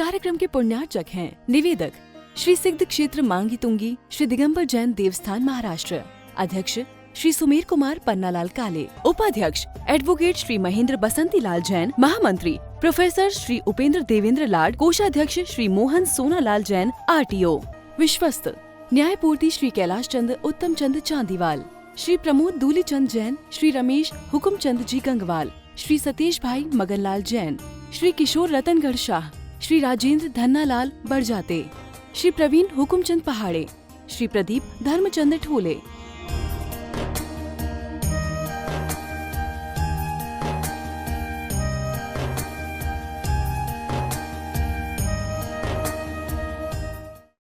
कार्यक्रम के पुण्यार्चक हैं निवेदक श्री सिद्ध क्षेत्र मांगी तुंगी श्री दिगंबर जैन देवस्थान महाराष्ट्र, अध्यक्ष श्री सुमेर कुमार पन्नालाल काले, उपाध्यक्ष एडवोकेट श्री महेंद्र बसंती लाल जैन, महामंत्री प्रोफेसर श्री उपेंद्र देवेंद्र लाड, कोषाध्यक्ष श्री मोहन सोनालाल जैन RTO, विश्वस्त न्यायपूर्ति श्री कैलाश चंद उत्तम चंद चांदीवाल, श्री प्रमोद दूलीचंद जैन, श्री रमेश हुकुमचंद जी गंगवाल, श्री सतीश भाई मगनलाल जैन, श्री किशोर रतनगढ़ शाह, श्री राजेंद्र धन्नालाल बरजाते, श्री प्रवीण हुकुमचंद पहाड़े, श्री प्रदीप धर्मचंद ठोले।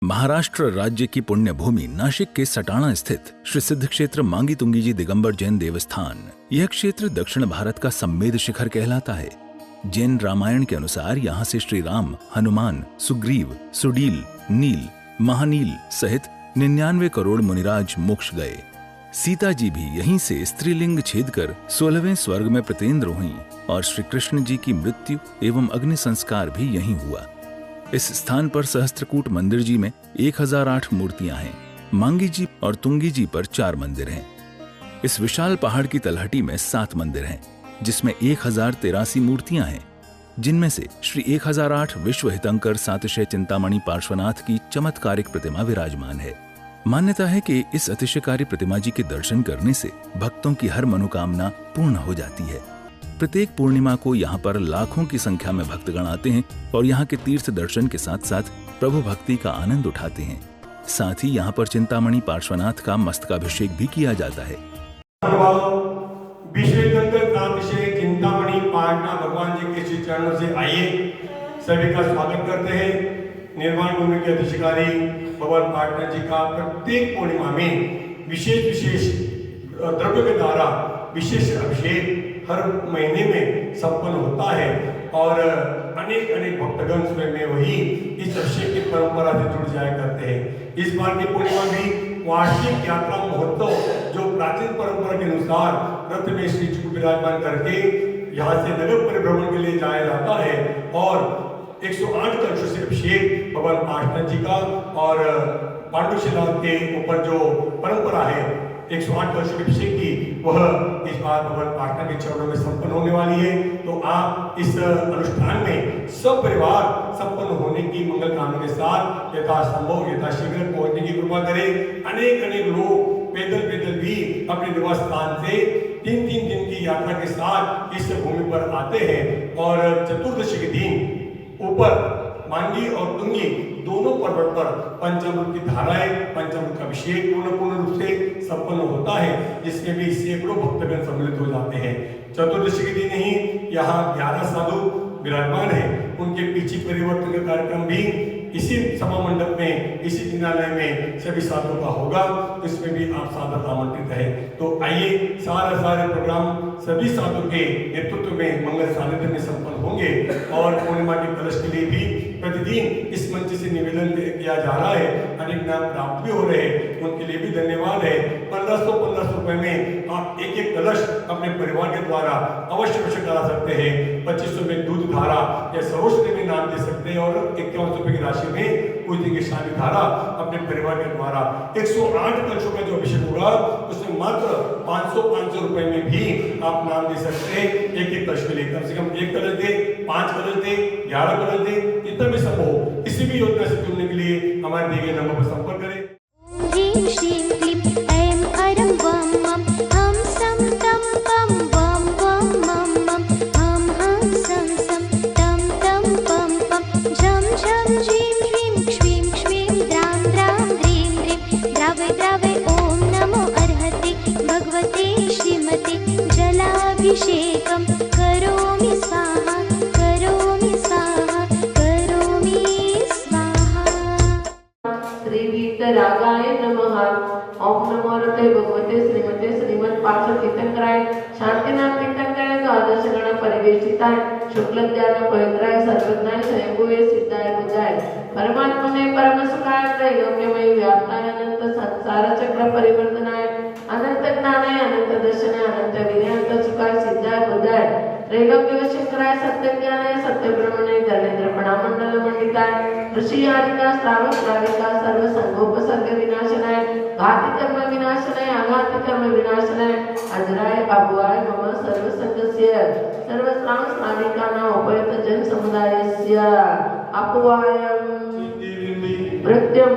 महाराष्ट्र राज्य की पुण्य भूमि नाशिक के सटाणा स्थित श्री सिद्ध क्षेत्र मांगी तुंगी जी दिगंबर जैन देवस्थान, यह क्षेत्र दक्षिण भारत का सम्मेद शिखर कहलाता है। जैन रामायण के अनुसार यहाँ से श्री राम, हनुमान, सुग्रीव, सुडील, नील, महानील सहित 99 करोड़ मुनिराज मोक्ष गए। सीता जी भी यहीं से स्त्रीलिंग छेद कर 16वें स्वर्ग में प्रतेंद्र हुई और श्री कृष्ण जी की मृत्यु एवं अग्नि संस्कार भी यहीं हुआ। इस स्थान पर सहस्त्रकूट मंदिर जी में 1008 मूर्तियां हैं। मांगी जी और तुंगी जी पर 4 मंदिर हैं। इस विशाल पहाड़ की तलहटी में 7 मंदिर हैं, जिसमें 1083 मूर्तियां हैं, जिनमें से श्री 1008 विश्व हितंकर सातिशय चिंतामणि पार्श्वनाथ की चमत्कारिक प्रतिमा विराजमान है। मान्यता है कि इस अतिशयकारी प्रतिमा जी के दर्शन करने से भक्तों की हर मनोकामना पूर्ण हो जाती है। प्रत्येक पूर्णिमा को यहाँ पर लाखों की संख्या में भक्तगण आते हैं और यहाँ के तीर्थ दर्शन के साथ साथ प्रभु भक्ति का आनंद उठाते हैं। साथ ही यहाँ पर चिंतामणि पार्श्वनाथ का मस्तकाभिषेक भी किया जाता है। चिंतामणि पाटना भगवान जी के श्री चरणों से आइए, सभी का स्वागत करते हैं। निर्माण भूमि के अधिकारी भगवान पाटना जी का प्रत्येक पूर्णिमा में विशेष द्रव्य के द्वारा विशेष अभिषेक हर महीने में संपन्न होता है और अनेक भक्तगण स्वयं में वही इस अभिषेक की परंपरा से जुड़ जाया करते हैं। इस बार की पूर्णिमा भी वार्षिक यात्रा महोत्सव जो प्राचीन परंपरा के अनुसार रथ में श्री जी को विराजमान करके यहाँ से नगर परिभ्रमण के लिए जाया जाता है और 108 कलशों से अभिषेक भगवान पाटना जी का और पांडुशिला के ऊपर जो परंपरा है 108 कलशों के अभिषेक की, वह इस बार भगवान पाटना के चरणों में संपन्न होने वाली है। तो आप इस अनुष्ठान में सब परिवार संपन्न होने की मंगल कामना के साथ यथासंभव यथाशीघ्र पहुंचने की कृपा करें। अनेक लोग पैदल भी अपने निवास स्थान से 3 दिन की यात्रा के साथ इस भूमि पर आते हैं और चतुर्दशी के दिन ऊपर मांगी और तुंगी दोनों पर्वत पर पंचामृत की धाराएं, पंचामृत का अभिषेक पूर्ण रूप से संपन्न होता है, जिसमें भी सैकड़ों भक्तगण सम्मिलित हो जाते हैं। चतुर्दशी के दिन ही यहाँ 11 साधु विराजमान है, उनके पीछे परिवर्तन का कार्यक्रम भी इसी सभा मंडप में, इसी जिनालय में सभी साधुओं का होगा, इसमें भी आप सादर आमंत्रित है। तो आइए सारे प्रोग्राम सभी साधुओं के नेतृत्व में मंगल सानिध्य में संपन्न होंगे और पूर्णिमा के कलश के लिए भी प्रतिदिन इस मंच से निवेदन किया जा रहा है। अनेक नाम प्राप्त भी हो रहे हैं, उनके लिए भी धन्यवाद है। 1500 रुपए में आप एक कलश अपने परिवार के द्वारा अवश्य करा सकते हैं। 2500 में दूध धारा या सरोस्ते में नाम दे सकते हैं और 51 रुपए की राशि में पूजनी की शादी धारा अपने परिवार के द्वारा 108 कलशों का जो अभिषेक होगा उसमें मात्र 500 रुपए में भी आप नाम दे सकते हैं। एक कलश के लिए कम से कम 1 कलश दे, 5 कलश दे, 11 कलश दे, जितना भी संभव हो। किसी भी योजना से जुड़ने के लिए हमारे दिए गए नंबर पर संपर्क करें। अभिषेकं करोमि स्वाहा करोमि स्वाहा करोमि स्वाहा। श्रीवीतरागाय नमः। ओम नमो रते भगवते श्रीमते श्रीमद पार्श्व तीर्थंकराय शांतिनाथ तीर्थंकराय द्वादश गण परिवेशिताय शुक्ल ज्ञान पवित्राय सर्वज्ञाय स्वयंभुवे सिद्धाय बुद्धाय परमात्मने परम सुखाय त्रैलोक्यमय व्याप्ताय अनंत संसार चक्र परिवर्तनाय अनंत ज्ञानाय अनंत दर्शनाय अनंत वीर्य अनंत सुखाय सिद्धाय बुद्धाय त्रैलोक्यवशंकराय सत्यज्ञानाय सत्यब्रह्मणे धर्मेंद्रपणामंडल मंडिताय ऋषियादिका श्रावक श्राविका सर्व संगोपसर्ग विनाशनाय घाति कर्म विनाशनाय आघाति कर्म विनाशनाय अजराय बाबुआय मम सर्व संगस्य सर्व श्राव श्राविकानां उपयत जन समुदायस्य अपवायम प्रत्यम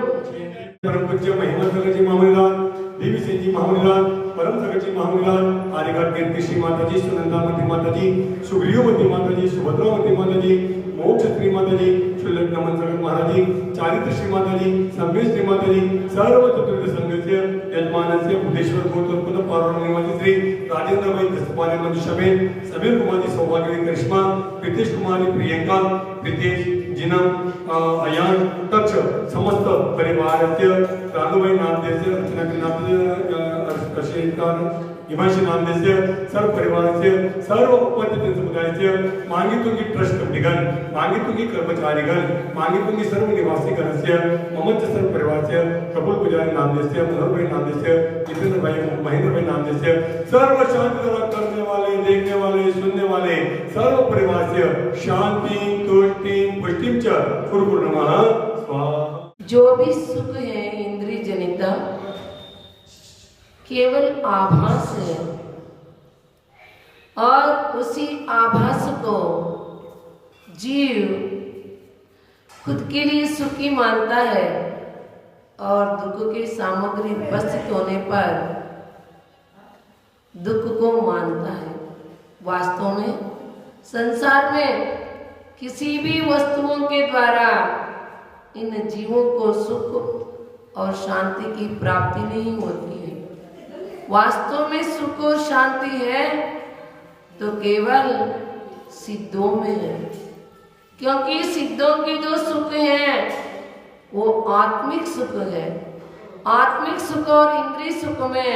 परम पूज्य महिमा सगळची महामंडळात देवी सेजी महामंडळात परम सगळची महामंडळात आदिघाट कीर्ती श्री माताजी सुनंदामती माताजी सुग्रीवमती माताजी सुभद्रावती माताजी मोक्ष श्री माताजी शुल्लक नमन सगळ महाराजी चारित्र श्री माताजी संवेश श्री माताजी सर्व चतुर्थ संघस्य यजमानस्य बुद्धेश्वर गोत्रपद पार्वती श्री राजेंद्र भाई दस्तपाने मनुष्यबेन समीर कुमारी सौभाग्यवती करिश्मा प्रीतेश कुमारी प्रियंका प्रीतेश जिनम अयान तक्ष समस्त परिवारस्य रानुभाई नामदेवस्य अर्चना नामदेवस्य हिमांशी नामदेवस्य सर्व परिवारस्य सर्व उपपत्ती समुदायास्य मांगीतुंगी ट्रस्ट कमिटीगण मांगीतुंगी कर्मचारीगण मांगीतुंगी सर्व निवासीगणस्य ममच सर्व परिवारस्य कपूल पुजारी नामदेवस्य मनोहरभाई नामदेवस्य जितेंद्र भाई महेंद्र भाई नामदेवस्य सर्व शांति करने वाले देखने वाले सुनने वाले सर्व परिवारस्य शांति तुष्टि पुष्टि च कुरुकुर्णमः स्वाहा। जो भी सुख है इंद्रिय जनित केवल आभास है और उसी आभास को जीव खुद के लिए सुखी मानता है और दुख की सामग्री उपस्थित होने पर दुख को मानता है। वास्तव में संसार में किसी भी वस्तुओं के द्वारा इन जीवों को सुख और शांति की प्राप्ति नहीं होती है। वास्तव में सुख और शांति है तो केवल सिद्धों में है, क्योंकि सिद्धों की जो सुख है वो आत्मिक सुख है। आत्मिक सुख और इंद्रिय सुख में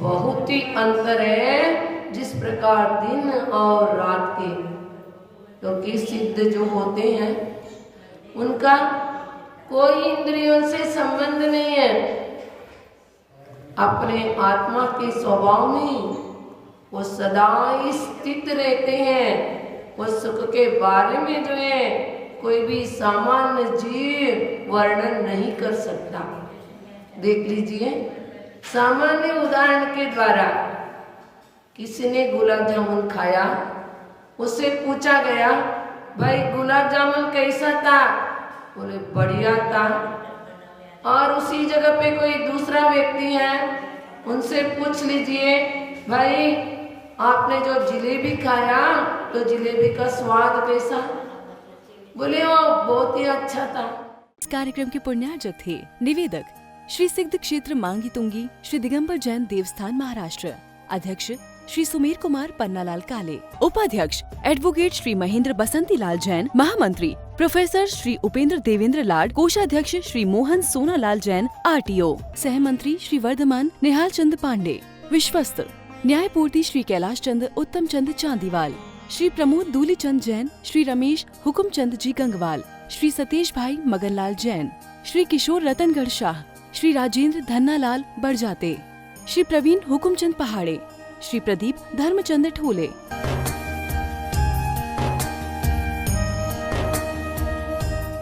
बहुत ही अंतर है, जिस प्रकार दिन और रात के। क्योंकि सिद्ध जो होते हैं उनका कोई इंद्रियों से संबंध नहीं है, अपने आत्मा के स्वभाव में वो सदा स्थित रहते हैं। वो सुख के बारे में जो है कोई भी सामान्य जीव वर्णन नहीं कर सकता। देख लीजिए, सामान्य उदाहरण के द्वारा किसी ने गुलाब जामुन खाया, उससे पूछा गया भाई गुलाब जामुन कैसा था? बोले बढ़िया था। और उसी जगह पे कोई दूसरा व्यक्ति है, उनसे पूछ लीजिए भाई आपने जो जिलेबी खाया तो जिलेबी का स्वाद कैसा? बोले वो बहुत ही अच्छा था। इस कार्यक्रम के पुण्यार्जक थे निवेदक श्री सिद्ध क्षेत्र मांगी तुंगी श्री दिगंबर जैन देवस्थान महाराष्ट्र, अध्यक्ष श्री सुमेर कुमार पन्नालाल काले, उपाध्यक्ष एडवोकेट श्री महेंद्र बसंती लाल जैन, महामंत्री प्रोफेसर श्री उपेंद्र देवेंद्र लाड, कोषाध्यक्ष श्री मोहन सोनालाल जैन RTO, सहमंत्री श्री वर्धमान निहाल चंद पांडे, विश्वस्त न्यायपूर्ति श्री कैलाश चंद उत्तम चंद चांदीवाल, श्री प्रमोद दूली चंद जैन, श्री रमेश हुकुम चंद जी गंगवाल, श्री सतीश भाई मगनलाल जैन, श्री किशोर रतनगढ़ शाह, श्री राजेंद्र धन्नालाल बड़जाते, श्री प्रवीण हुकुमचंद पहाड़े, श्री प्रदीप धर्मचंद ठोले।